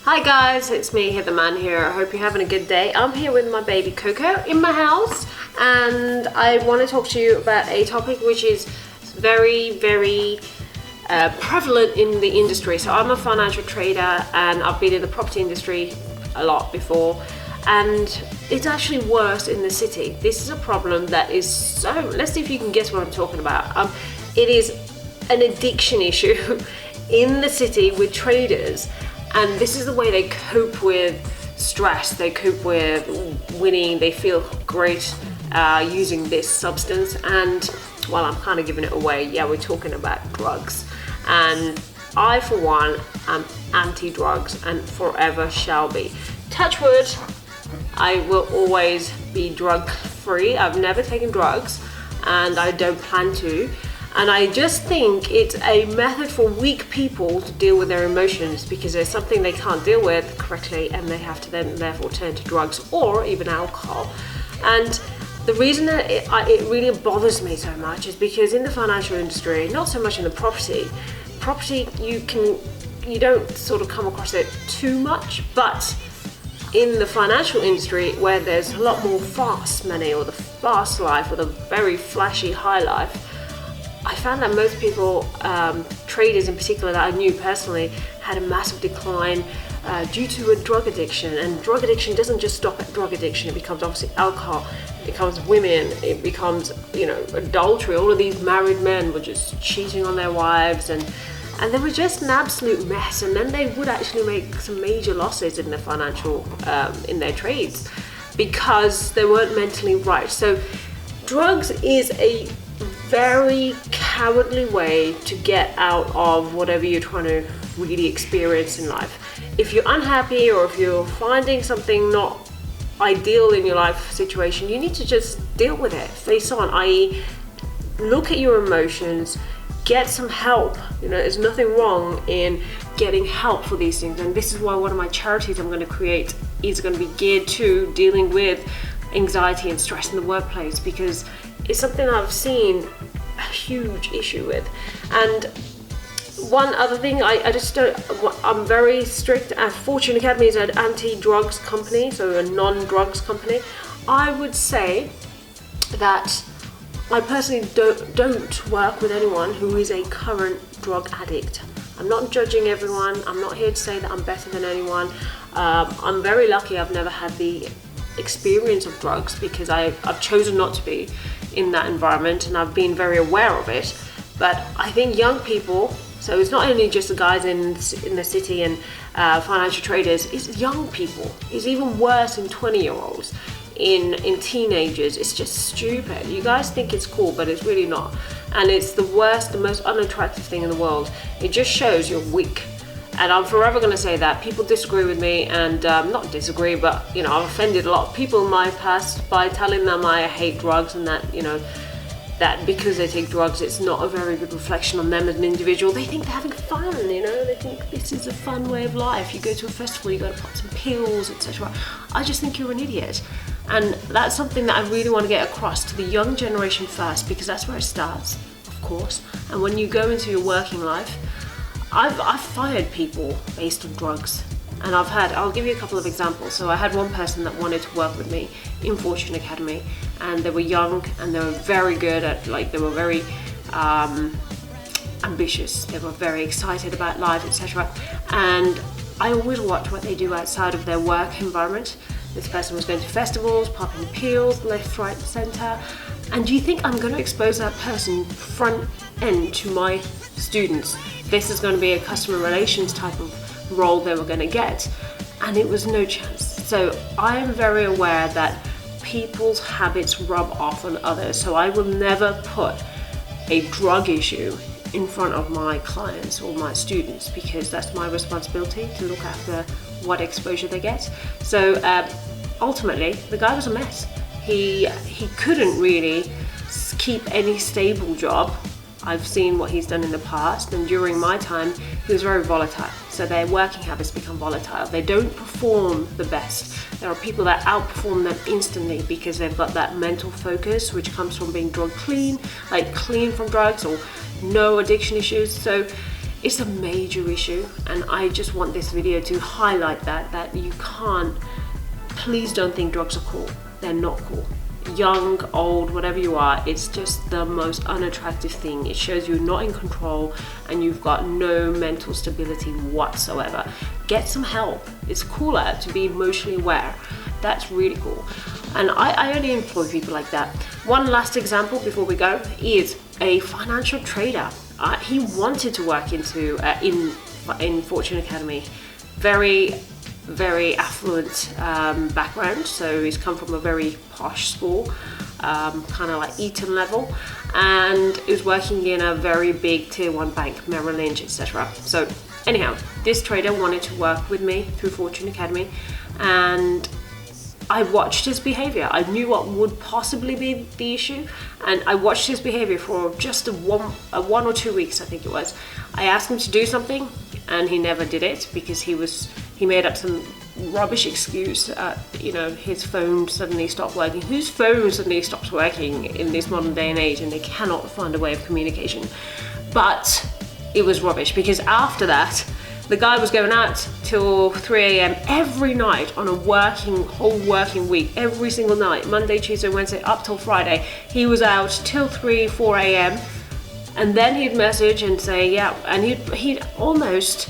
Hi guys, it's me, Hither Mann here. I hope you're having a good day. I'm here with my baby Coco in my house, and I want to talk to you about a topic which is very prevalent in the industry. So I'm a financial trader and I've been in the property industry a lot before, and it's actually worse in the city. This is a problem that is let's see if you can guess what I'm talking about. It is an addiction issue in the city with traders. And this is the way they cope with stress, they cope with winning, they feel great using this substance. And well, I'm kind of giving it away. Yeah, we're talking about drugs. And I, for one, am anti-drugs and forever shall be. Touch wood, I will always be drug-free. I've never taken drugs and I don't plan to. And I just think it's a method for weak people to deal with their emotions, because there's something they can't deal with correctly and they have to then therefore turn to drugs or even alcohol. And the reason that it really bothers me so much is because in the financial industry, not so much in the property, you don't sort of come across it too much, but in the financial industry where there's a lot more fast money or the fast life or the very flashy high life, I found that most people, traders in particular that I knew personally, had a massive decline due to a drug addiction. And drug addiction doesn't just stop at drug addiction. It becomes obviously alcohol, it becomes women, it becomes, adultery. All of these married men were just cheating on their wives, and they were just an absolute mess. And then they would actually make some major losses in the financial, in their trades, because they weren't mentally right. So drugs is a very cowardly way to get out of whatever you're trying to really experience in life. If you're unhappy or if you're finding something not ideal in your life situation, you need to just deal with it face on, i.e. look at your emotions, get some help. There's nothing wrong in getting help for these things. And this is why one of my charities I'm going to create is going to be geared to dealing with anxiety and stress in the workplace, because it's something I've seen a huge issue with. And one other thing, I'm very strict. Fortune Academy is an anti-drugs company, so a non-drugs company. I would say that I personally don't work with anyone who is a current drug addict. I'm not judging everyone. I'm not here to say that I'm better than anyone. I'm very lucky I've never had the experience of drugs, because I've chosen not to be in that environment, and I've been very aware of it. But I think young people, so it's not only just the guys in the city and financial traders, it's young people. It's even worse in 20-year-olds, in teenagers. It's just stupid. You guys think it's cool, but it's really not. And it's the worst, the most unattractive thing in the world. It just shows you're weak. And I'm forever going to say that. People disagree with me, and not disagree, but I've offended a lot of people in my past by telling them I hate drugs, and that that because they take drugs, it's not a very good reflection on them as an individual. They think they're having fun, they think this is a fun way of life. You go to a festival, you got to pop some pills, etc. I just think you're an idiot. And that's something that I really want to get across to the young generation first, because that's where it starts, of course. And when you go into your working life, I've fired people based on drugs, and I'll give you a couple of examples. So I had one person that wanted to work with me in Fortune Academy, and they were young and they were very good at, they were very ambitious, they were very excited about life, etc. And I always watch what they do outside of their work environment. This person was going to festivals, popping pills left, right, center. And do you think I'm going to expose that person front end to my students? This is going to be a customer relations type of role they were going to get, and it was no chance. So I am very aware that people's habits rub off on others, so I will never put a drug issue in front of my clients or my students, because that's my responsibility to look after what exposure they get. So ultimately, the guy was a mess. He couldn't really keep any stable job. I've seen what he's done in the past, and during my time, he was very volatile. So their working habits become volatile. They don't perform the best. There are people that outperform them instantly because they've got that mental focus, which comes from being drug clean, like clean from drugs or no addiction issues. So It's a major issue, and I just want this video to highlight that you can't, please don't think drugs are cool. They're not cool. Young, old, whatever you are, it's just the most unattractive thing. It shows you're not in control and you've got no mental stability whatsoever. Get some help. It's cooler to be emotionally aware. That's really cool. And I only employ people like that. One last example before we go is a financial trader. He wanted to work in Fortune Academy. Very affluent background, so he's come from a very posh school, kind of like Eton level, and is working in a very big tier 1 bank, Merrill Lynch, etc. So anyhow, this trader wanted to work with me through Fortune Academy, and I watched his behavior. I knew what would possibly be the issue, and I watched his behavior for just a one or 2 weeks, I think it was. I asked him to do something, and he never did it because he made up some rubbish excuse. His phone suddenly stopped working. Whose phone suddenly stops working in this modern day and age, and they cannot find a way of communication? But it was rubbish, because after that, the guy was going out till 3 a.m. every night on a whole working week, every single night, Monday, Tuesday, Wednesday, up till Friday. He was out till 3, 4 a.m. And then he'd message and say, yeah, and he'd almost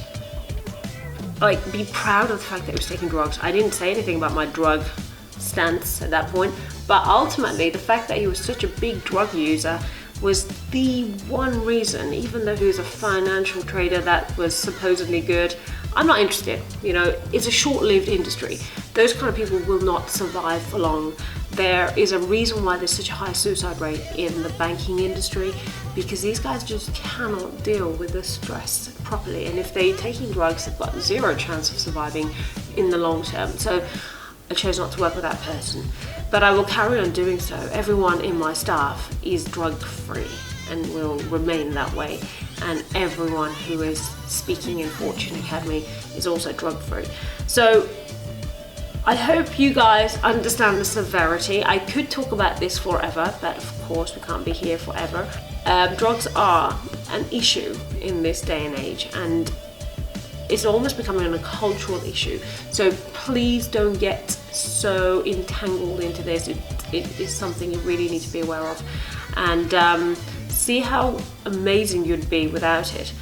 like be proud of the fact that he was taking drugs. I didn't say anything about my drug stance at that point, but ultimately the fact that he was such a big drug user was the one reason, even though he was a financial trader that was supposedly good. I'm not interested. It's a short-lived industry. Those kind of people will not survive for long. There is a reason why there's such a high suicide rate in the banking industry, because these guys just cannot deal with the stress properly, and if they're taking drugs, they've got zero chance of surviving in the long term. So I chose not to work with that person, but I will carry on doing so. Everyone in my staff is drug-free and will remain that way, and everyone who is speaking in Fortune Academy is also drug-free. So I hope you guys understand the severity. I could talk about this forever, but of course we can't be here forever. Drugs are an issue in this day and age, and it's almost becoming a cultural issue. So please don't get so entangled into this. It is something you really need to be aware of, and see how amazing you'd be without it,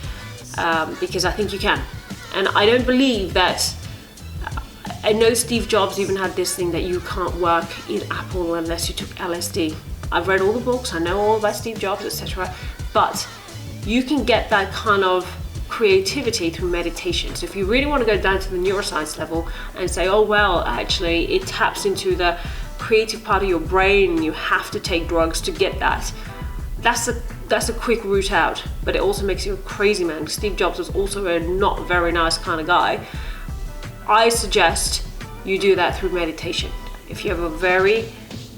because I think you can. And I don't believe that, I know Steve Jobs even had this thing that you can't work in Apple unless you took LSD. I've read all the books, I know all about Steve Jobs, etc. But you can get that kind of creativity through meditation. So if you really want to go down to the neuroscience level and say, oh well, actually it taps into the creative part of your brain, you have to take drugs to get that. That's a quick route out, but it also makes you a crazy man. Steve Jobs was also a not very nice kind of guy. I suggest you do that through meditation. If you have a very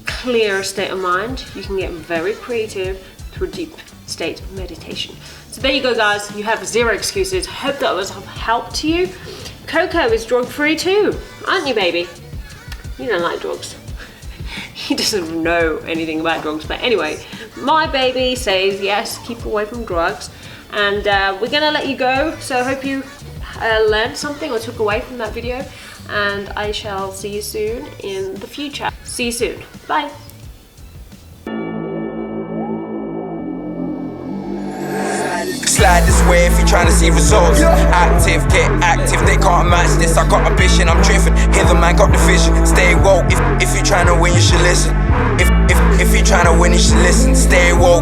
clear state of mind, you can get very creative through deep state meditation. So there you go, guys. You have zero excuses. Hope that was of help to you. Coco is drug-free too, aren't you, baby? You don't like drugs. He doesn't know anything about drugs, but anyway, my baby says yes, keep away from drugs, and we're gonna let you go. So I hope you learned something or took away from that video, and I shall see you soon in the future. See you soon. Bye. Slide this way if you're trying to see results. Active, get active, they can't match this. I got ambition, I'm driven. Hither Mann got the vision. Stay woke, if you're trying to win, you should listen. If you're trying to win, you should listen. Stay woke.